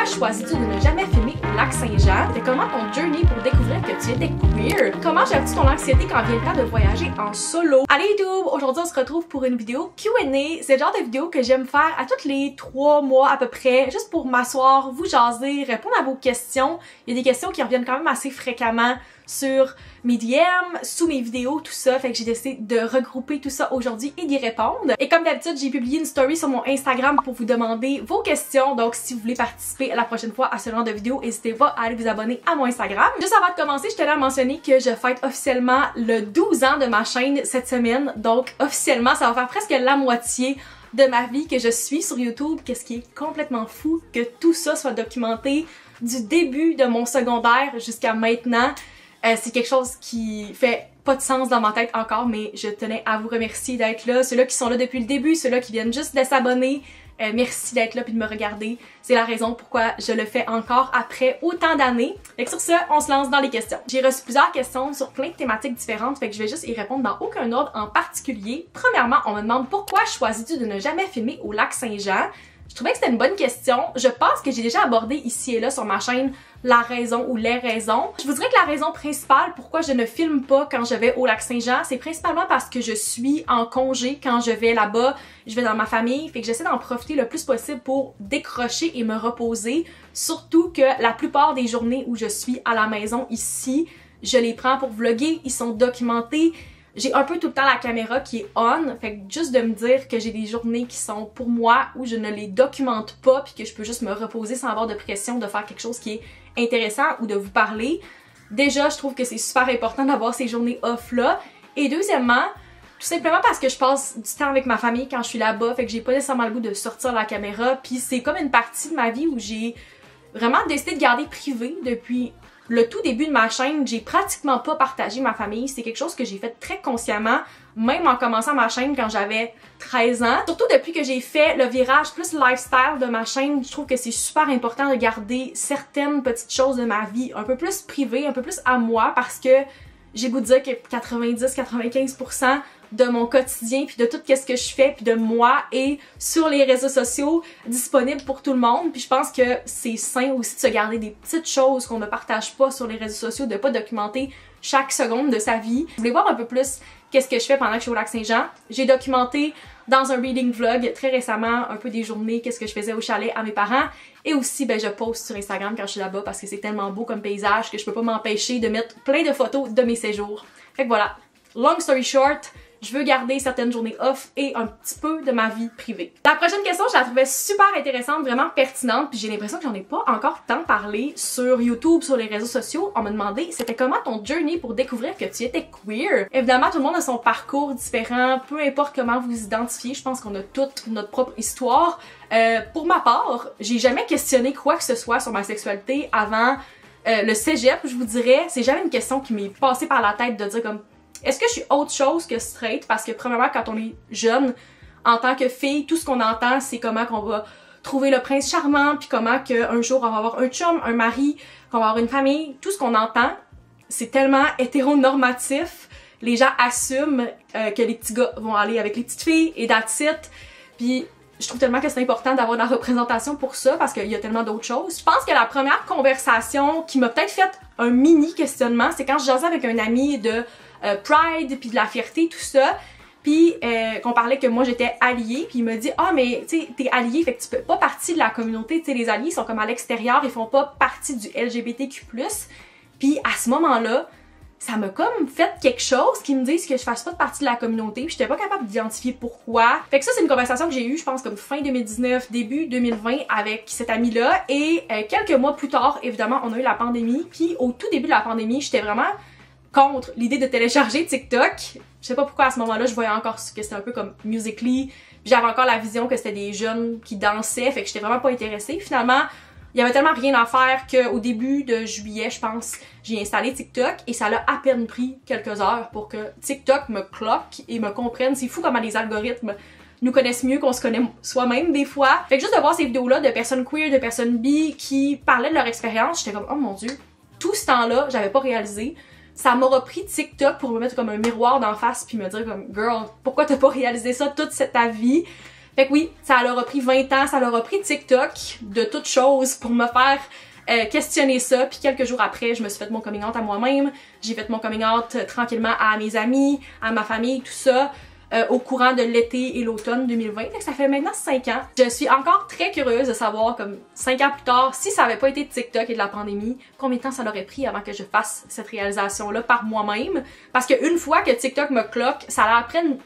Pourquoi choisis-tu de ne jamais filmer au lac Saint-Jean? C'était comment ton journey pour découvrir que tu étais queer? Comment gères-tu ton anxiété quand vient le temps de voyager en solo? Allez YouTube! Aujourd'hui on se retrouve pour une vidéo Q&A. C'est le genre de vidéo que j'aime faire à tous les 3 mois à peu près, juste pour m'asseoir, vous jaser, répondre à vos questions. Il y a des questions qui reviennent quand même assez fréquemment sur mes DM, sous mes vidéos, tout ça. Fait que j'ai décidé de regrouper tout ça aujourd'hui et d'y répondre. Et comme d'habitude, j'ai publié une story sur mon Instagram pour vous demander vos questions. Donc si vous voulez participer la prochaine fois à ce genre de vidéo, n'hésitez pas à aller vous abonner à mon Instagram. Juste avant de commencer, je tenais à mentionner que je fête officiellement le 12 ans de ma chaîne cette semaine. Donc officiellement, ça va faire presque la moitié de ma vie que je suis sur YouTube. Qu'est-ce qui est complètement fou que tout ça soit documenté du début de mon secondaire jusqu'à maintenant. C'est quelque chose qui fait pas de sens dans ma tête encore, mais je tenais à vous remercier d'être là. Ceux-là qui sont là depuis le début, ceux-là qui viennent juste de s'abonner, merci d'être là puis de me regarder. C'est la raison pourquoi je le fais encore après autant d'années. Et sur ça, on se lance dans les questions. J'ai reçu plusieurs questions sur plein de thématiques différentes, fait que je vais juste y répondre dans aucun ordre en particulier. Premièrement, on me demande pourquoi choisis-tu de ne jamais filmer au lac Saint-Jean? Je trouvais que c'était une bonne question. Je pense que j'ai déjà abordé ici et là sur ma chaîne la raison ou les raisons. Je vous dirais que la raison principale pourquoi je ne filme pas quand je vais au lac Saint-Jean, c'est principalement parce que je suis en congé quand je vais là-bas. Je vais dans ma famille, fait que j'essaie d'en profiter le plus possible pour décrocher et me reposer. Surtout que la plupart des journées où je suis à la maison ici, je les prends pour vlogger, ils sont documentés. J'ai un peu tout le temps la caméra qui est on, fait que juste de me dire que j'ai des journées qui sont pour moi où je ne les documente pas puis que je peux juste me reposer sans avoir de pression de faire quelque chose qui est intéressant ou de vous parler. Déjà, je trouve que c'est super important d'avoir ces journées off-là. Et deuxièmement, tout simplement parce que je passe du temps avec ma famille quand je suis là-bas, fait que j'ai pas nécessairement le goût de sortir la caméra, puis c'est comme une partie de ma vie où j'ai vraiment décidé de garder privé depuis le tout début de ma chaîne. J'ai pratiquement pas partagé ma famille. C'est quelque chose que j'ai fait très consciemment, même en commençant ma chaîne quand j'avais 13 ans. Surtout depuis que j'ai fait le virage plus lifestyle de ma chaîne, je trouve que c'est super important de garder certaines petites choses de ma vie un peu plus privées, un peu plus à moi, parce que j'ai goût de dire que 90-95% de mon quotidien puis de tout ce que je fais puis de moi est sur les réseaux sociaux disponible pour tout le monde. Puis je pense que c'est sain aussi de se garder des petites choses qu'on ne partage pas sur les réseaux sociaux, de pas documenter chaque seconde de sa vie. Vous voulez voir un peu plus qu'est-ce que je fais pendant que je suis au lac Saint-Jean? J'ai documenté dans un reading vlog très récemment un peu des journées, qu'est-ce que je faisais au chalet à mes parents. Et aussi, ben, je poste sur Instagram quand je suis là-bas parce que c'est tellement beau comme paysage que je peux pas m'empêcher de mettre plein de photos de mes séjours. Fait que voilà, long story short, je veux garder certaines journées off et un petit peu de ma vie privée. La prochaine question, je la trouvais super intéressante, vraiment pertinente, puis j'ai l'impression que j'en ai pas encore tant parlé sur YouTube, sur les réseaux sociaux. On m'a demandé, c'était comment ton journey pour découvrir que tu étais queer? Évidemment, tout le monde a son parcours différent, peu importe comment vous vous identifiez, je pense qu'on a toute notre propre histoire. Pour ma part, j'ai jamais questionné quoi que ce soit sur ma sexualité avant le cégep, je vous dirais. C'est jamais une question qui m'est passée par la tête de dire comme est-ce que je suis autre chose que straight? Parce que premièrement, quand on est jeune, en tant que fille, tout ce qu'on entend, c'est comment qu'on va trouver le prince charmant, puis comment qu'un jour on va avoir un chum, un mari, qu'on va avoir une famille. Tout ce qu'on entend, c'est tellement hétéronormatif. Les gens assument que les petits gars vont aller avec les petites filles et that's it. Puis je trouve tellement que c'est important d'avoir de la représentation pour ça parce qu'il y a tellement d'autres choses. Je pense que la première conversation qui m'a peut-être fait un mini questionnement, c'est quand je jasais avec un ami de Pride puis de la fierté, tout ça, puis qu'on parlait que moi j'étais alliée, puis il m'a dit ah mais tu sais t'es alliée fait que tu fais pas partie de la communauté, tu sais les alliés sont comme à l'extérieur, ils font pas partie du LGBTQ+. Puis à ce moment-là, ça m'a comme fait quelque chose qui me dise que je fasse pas partie de la communauté, puis j'étais pas capable d'identifier pourquoi. Fait que ça c'est une conversation que j'ai eue, je pense comme fin 2019, début 2020 avec cet ami-là, et quelques mois plus tard, évidemment, on a eu la pandémie, puis au tout début de la pandémie, j'étais vraiment contre l'idée de télécharger TikTok. Je sais pas pourquoi à ce moment-là, je voyais encore que c'était un peu comme Musical.ly, j'avais encore la vision que c'était des jeunes qui dansaient, fait que j'étais vraiment pas intéressée. Finalement, il y avait tellement rien à faire qu'au début de juillet, je pense, j'ai installé TikTok et ça l'a à peine pris quelques heures pour que TikTok me cloque et me comprenne. C'est fou comment les algorithmes nous connaissent mieux qu'on se connaît soi-même des fois. Fait que juste de voir ces vidéos-là de personnes queer, de personnes bi qui parlaient de leur expérience, j'étais comme oh mon dieu, tout ce temps-là, j'avais pas réalisé. Ça m'aura pris TikTok pour me mettre comme un miroir d'en face puis me dire comme girl, pourquoi t'as pas réalisé ça toute ta vie? Fait que oui, ça leur a pris 20 ans, ça leur a pris TikTok de toutes choses pour me faire questionner ça. Puis quelques jours après, je me suis fait mon coming out à moi-même. J'ai fait mon coming out tranquillement à mes amis, à ma famille, tout ça. Au courant de l'été et l'automne 2020. Fait que ça fait maintenant 5 ans. Je suis encore très curieuse de savoir, comme 5 ans plus tard, si ça avait pas été de TikTok et de la pandémie, combien de temps ça aurait pris avant que je fasse cette réalisation-là par moi-même. Parce qu'une fois que TikTok me cloque, ça a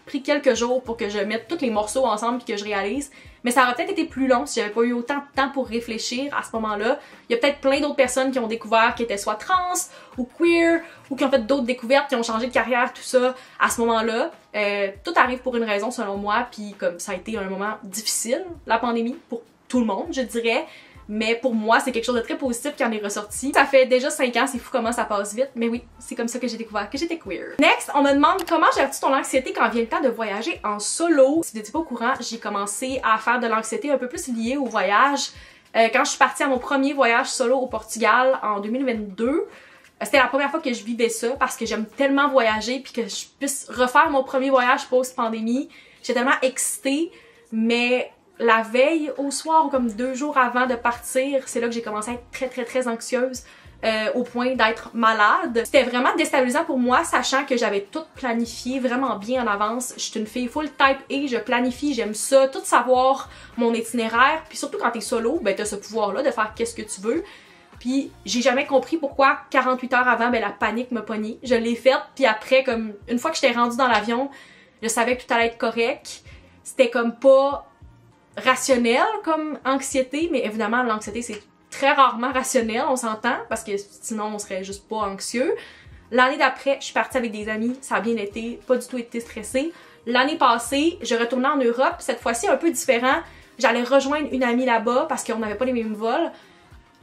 pris quelques jours pour que je mette tous les morceaux ensemble et que je réalise. Mais ça aurait peut-être été plus long si j'avais pas eu autant de temps pour réfléchir à ce moment-là. Il y a peut-être plein d'autres personnes qui ont découvert qu'ils étaient soit trans ou queer ou qui ont fait d'autres découvertes, qui ont changé de carrière, tout ça à ce moment-là. Tout arrive pour une raison selon moi, puis comme ça a été un moment difficile, la pandémie, pour tout le monde, je dirais. Mais pour moi, c'est quelque chose de très positif qui en est ressorti. Ça fait déjà 5 ans, c'est fou comment ça passe vite. Mais oui, c'est comme ça que j'ai découvert que j'étais queer. Next, on me demande comment gères-tu ton anxiété quand vient le temps de voyager en solo. Si vous n'étiez pas au courant, j'ai commencé à faire de l'anxiété un peu plus liée au voyage. Quand je suis partie à mon premier voyage solo au Portugal en 2022, c'était la première fois que je vivais ça parce que j'aime tellement voyager puis que je puisse refaire mon premier voyage post-pandémie. J'étais tellement excitée, mais la veille au soir ou comme 2 jours avant de partir, c'est là que j'ai commencé à être très anxieuse au point d'être malade. C'était vraiment déstabilisant pour moi, sachant que j'avais tout planifié vraiment bien en avance. Je suis une fille full type A, je planifie, j'aime ça, tout savoir mon itinéraire. Puis surtout quand t'es solo, ben t'as ce pouvoir-là de faire qu'est-ce que tu veux. Puis j'ai jamais compris pourquoi 48 heures avant, ben la panique m'a pognée. Je l'ai faite, puis après, comme une fois que j'étais rendue dans l'avion, je savais que tout allait être correct. C'était comme pas rationnel comme anxiété, mais évidemment l'anxiété c'est très rarement rationnel, on s'entend, parce que sinon on serait juste pas anxieux. L'année d'après, je suis partie avec des amis, ça a bien été, pas du tout été stressée. L'année passée, je retournais en Europe, cette fois-ci un peu différent, j'allais rejoindre une amie là-bas parce qu'on n'avait pas les mêmes vols.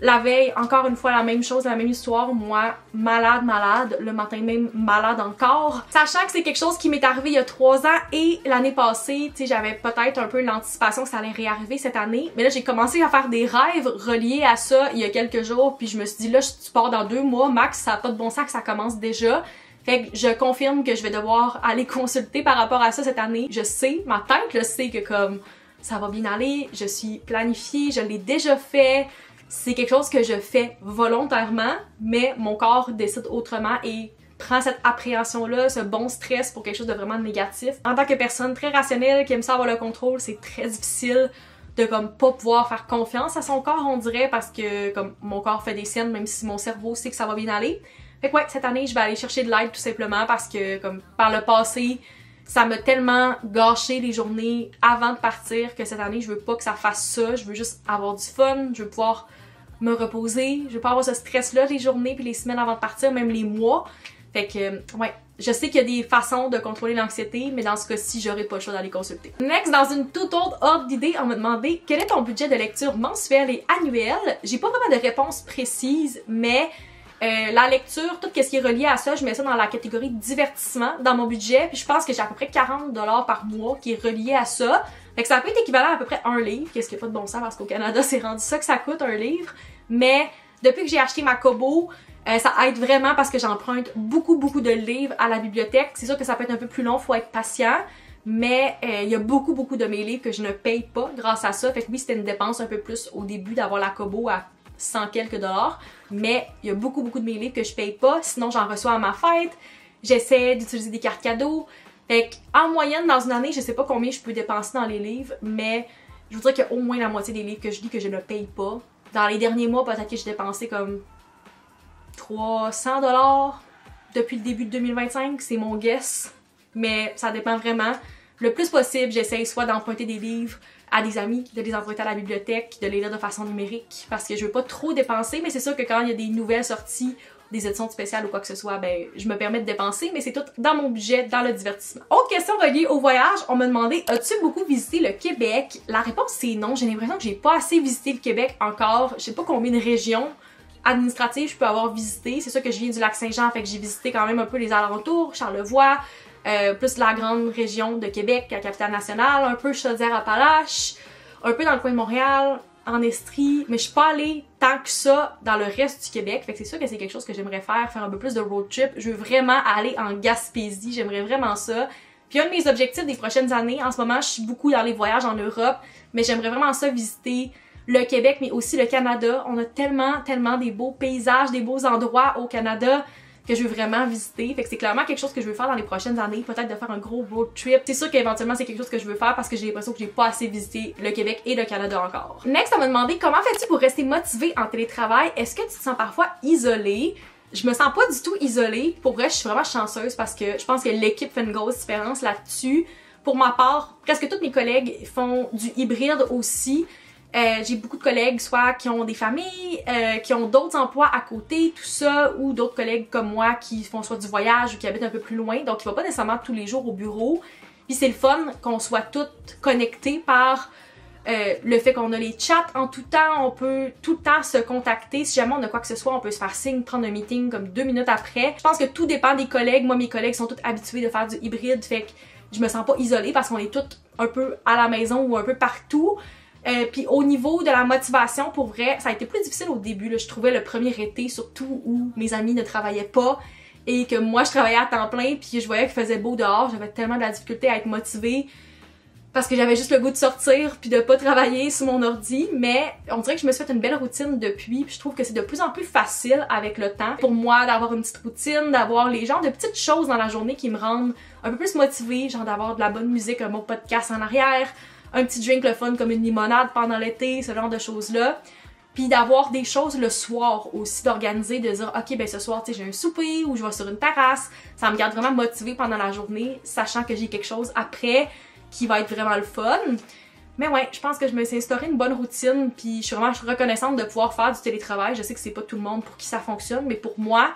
La veille, encore une fois, la même chose, la même histoire. Moi, malade, le matin même, malade encore. Sachant que c'est quelque chose qui m'est arrivé il y a 3 ans et l'année passée, tu sais, j'avais peut-être un peu l'anticipation que ça allait réarriver cette année. Mais là, j'ai commencé à faire des rêves reliés à ça il y a quelques jours. Puis je me suis dit, là, tu pars dans 2 mois, max, ça n'a pas de bon sens que ça commence déjà. Fait que je confirme que je vais devoir aller consulter par rapport à ça cette année. Je sais, ma tête le sait que comme ça va bien aller, je suis planifiée, je l'ai déjà fait. C'est quelque chose que je fais volontairement, mais mon corps décide autrement et prend cette appréhension-là, ce bon stress pour quelque chose de vraiment négatif. En tant que personne très rationnelle qui aime ça avoir le contrôle, c'est très difficile de comme pas pouvoir faire confiance à son corps, on dirait, parce que comme mon corps fait des scènes, même si mon cerveau sait que ça va bien aller. Fait que ouais, cette année, je vais aller chercher de l'aide tout simplement parce que comme par le passé, ça m'a tellement gâché les journées avant de partir que cette année, je veux pas que ça fasse ça. Je veux juste avoir du fun, je veux pouvoir me reposer, je veux pas avoir ce stress-là les journées puis les semaines avant de partir, même les mois. Fait que, ouais, je sais qu'il y a des façons de contrôler l'anxiété, mais dans ce cas-ci, j'aurais pas le choix d'aller consulter. Next, dans une toute autre ordre d'idée, on m'a demandé quel est ton budget de lecture mensuel et annuel. J'ai pas vraiment de réponse précise, mais la lecture, tout ce qui est relié à ça, je mets ça dans la catégorie divertissement dans mon budget, puis je pense que j'ai à peu près 40$ par mois qui est relié à ça. Fait que ça peut être équivalent à peu près un livre, qu'est-ce qui n'a pas de bon sens parce qu'au Canada c'est rendu ça que ça coûte un livre, mais depuis que j'ai acheté ma Kobo, ça aide vraiment parce que j'emprunte beaucoup de livres à la bibliothèque. C'est sûr que ça peut être un peu plus long, faut être patient, mais il y a beaucoup de mes livres que je ne paye pas grâce à ça. Fait que oui, c'était une dépense un peu plus au début d'avoir la Kobo à 100 quelques dollars, mais il y a beaucoup de mes livres que je paye pas, sinon j'en reçois à ma fête. J'essaie d'utiliser des cartes cadeaux. Fait qu'en moyenne, dans une année, je sais pas combien je peux dépenser dans les livres, mais je vous dirais qu'il y a au moins la moitié des livres que je lis que je ne paye pas. Dans les derniers mois, peut-être que j'ai dépensé comme 300$ depuis le début de 2025, c'est mon guess, mais ça dépend vraiment. Le plus possible, j'essaie soit d'emprunter des livres à des amis, de les emprunter à la bibliothèque, de les lire de façon numérique, parce que je veux pas trop dépenser, mais c'est sûr que quand il y a des nouvelles sorties, des éditions spéciales ou quoi que ce soit, ben je me permets de dépenser, mais c'est tout dans mon budget, dans le divertissement. Autre question reliée au voyage, on m'a demandé, as-tu beaucoup visité le Québec? La réponse c'est non, j'ai l'impression que j'ai pas assez visité le Québec encore. Je sais pas combien de régions administratives je peux avoir visité. C'est sûr que je viens du Lac-Saint-Jean, fait que j'ai visité quand même un peu les alentours, Charlevoix, plus la grande région de Québec, la capitale nationale, un peu Chaudière-Appalaches, un peu dans le coin de Montréal, en Estrie, mais je suis pas allée tant que ça dans le reste du Québec, fait que c'est sûr que c'est quelque chose que j'aimerais faire un peu plus de road trip. Je veux vraiment aller en Gaspésie, j'aimerais vraiment ça. Puis un de mes objectifs des prochaines années, en ce moment, je suis beaucoup dans les voyages en Europe, mais j'aimerais vraiment ça visiter le Québec, mais aussi le Canada. On a tellement des beaux paysages, des beaux endroits au Canada que je veux vraiment visiter. Fait que c'est clairement quelque chose que je veux faire dans les prochaines années, peut-être de faire un gros road trip. C'est sûr qu'éventuellement c'est quelque chose que je veux faire parce que j'ai l'impression que j'ai pas assez visité le Québec et le Canada encore. Next, on m'a demandé comment fais-tu pour rester motivée en télétravail? Est-ce que tu te sens parfois isolée? Je me sens pas du tout isolée. Pour vrai, je suis vraiment chanceuse parce que je pense que l'équipe fait une grosse différence là-dessus. Pour ma part, presque tous mes collègues font du hybride aussi. J'ai beaucoup de collègues soit qui ont des familles, qui ont d'autres emplois à côté, tout ça, ou d'autres collègues comme moi qui font soit du voyage ou qui habitent un peu plus loin, donc ils vont pas nécessairement tous les jours au bureau. Puis c'est le fun qu'on soit toutes connectées par le fait qu'on a les chats en tout temps, on peut tout le temps se contacter. Si jamais on a quoi que ce soit, on peut se faire signe, prendre un meeting comme 2 minutes après. Je pense que tout dépend des collègues. Moi, mes collègues sont toutes habitués de faire du hybride, fait que je me sens pas isolée parce qu'on est toutes un peu à la maison ou un peu partout. Puis au niveau de la motivation, pour vrai, ça a été plus difficile au début. Là. Je trouvais le premier été, surtout où mes amis ne travaillaient pas et que moi je travaillais à temps plein puis je voyais qu'il faisait beau dehors. J'avais tellement de la difficulté à être motivée parce que j'avais juste le goût de sortir puis de pas travailler sur mon ordi. Mais on dirait que je me suis fait une belle routine depuis puis je trouve que c'est de plus en plus facile avec le temps pour moi d'avoir une petite routine, d'avoir les genres de petites choses dans la journée qui me rendent un peu plus motivée, genre d'avoir de la bonne musique, un bon podcast en arrière, un petit drink le fun comme une limonade pendant l'été, ce genre de choses-là. Puis d'avoir des choses le soir aussi, d'organiser, de dire ok ben ce soir tu sais j'ai un souper ou je vais sur une terrasse. Ça me garde vraiment motivée pendant la journée, sachant que j'ai quelque chose après qui va être vraiment le fun. Mais ouais, je pense que je me suis instauré une bonne routine puis je suis vraiment reconnaissante de pouvoir faire du télétravail. Je sais que c'est pas tout le monde pour qui ça fonctionne, mais pour moi,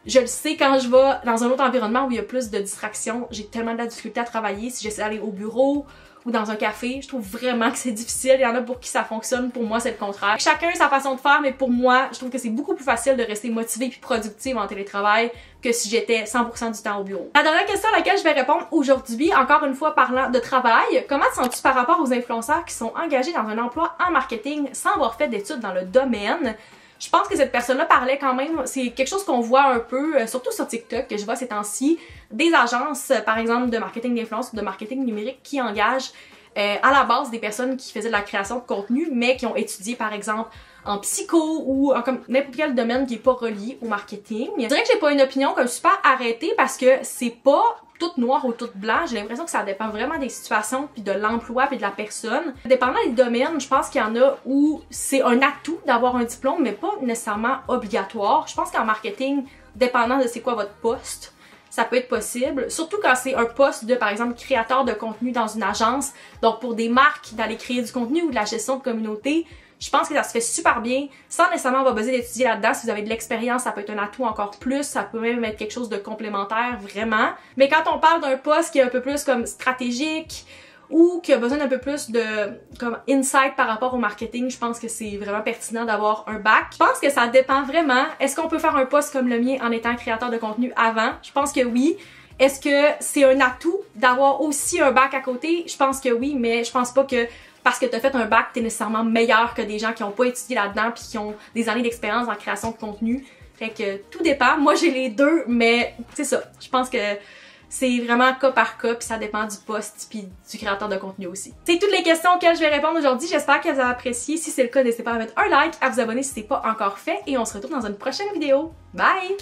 je le sais quand je vais dans un autre environnement où il y a plus de distractions, j'ai tellement de la difficulté à travailler si j'essaie d'aller au bureau ou dans un café, je trouve vraiment que c'est difficile. Il y en a pour qui ça fonctionne, pour moi c'est le contraire. Chacun a sa façon de faire, mais pour moi, je trouve que c'est beaucoup plus facile de rester motivée puis productive en télétravail que si j'étais 100% du temps au bureau. La dernière question à laquelle je vais répondre aujourd'hui, encore une fois parlant de travail, comment te sens-tu par rapport aux influenceurs qui sont engagés dans un emploi en marketing sans avoir fait d'études dans le domaine? Je pense que cette personne-là parlait quand même, c'est quelque chose qu'on voit un peu, surtout sur TikTok, que je vois ces temps-ci, des agences, par exemple, de marketing d'influence ou de marketing numérique qui engagent à la base des personnes qui faisaient de la création de contenu, mais qui ont étudié, par exemple, en psycho ou en comme n'importe quel domaine qui est pas relié au marketing. Je dirais que j'ai pas une opinion comme super arrêtée parce que c'est pas tout noir ou tout blanc. J'ai l'impression que ça dépend vraiment des situations puis de l'emploi puis de la personne. Dépendant des domaines, je pense qu'il y en a où c'est un atout d'avoir un diplôme mais pas nécessairement obligatoire. Je pense qu'en marketing, dépendant de c'est quoi votre poste, ça peut être possible, surtout quand c'est un poste de, par exemple, créateur de contenu dans une agence, donc pour des marques, d'aller créer du contenu ou de la gestion de communauté. Je pense que ça se fait super bien, sans nécessairement avoir besoin d'étudier là-dedans. Si vous avez de l'expérience, ça peut être un atout encore plus, ça peut même être quelque chose de complémentaire, vraiment. Mais quand on parle d'un poste qui est un peu plus comme stratégique, ou qui a besoin d'un peu plus de comme insight par rapport au marketing, je pense que c'est vraiment pertinent d'avoir un bac. Je pense que ça dépend vraiment. Est-ce qu'on peut faire un poste comme le mien en étant créateur de contenu avant? Je pense que oui. Est-ce que c'est un atout d'avoir aussi un bac à côté? Je pense que oui, mais je pense pas que parce que t'as fait un bac, t'es nécessairement meilleur que des gens qui ont pas étudié là-dedans puis qui ont des années d'expérience en création de contenu. Fait que tout dépend. Moi, j'ai les deux, mais c'est ça. Je pense que c'est vraiment cas par cas, puis ça dépend du poste puis du créateur de contenu aussi. C'est toutes les questions auxquelles je vais répondre aujourd'hui. J'espère que vous avez apprécié. Si c'est le cas, n'hésitez pas à mettre un like, à vous abonner si c'est pas encore fait, et on se retrouve dans une prochaine vidéo. Bye!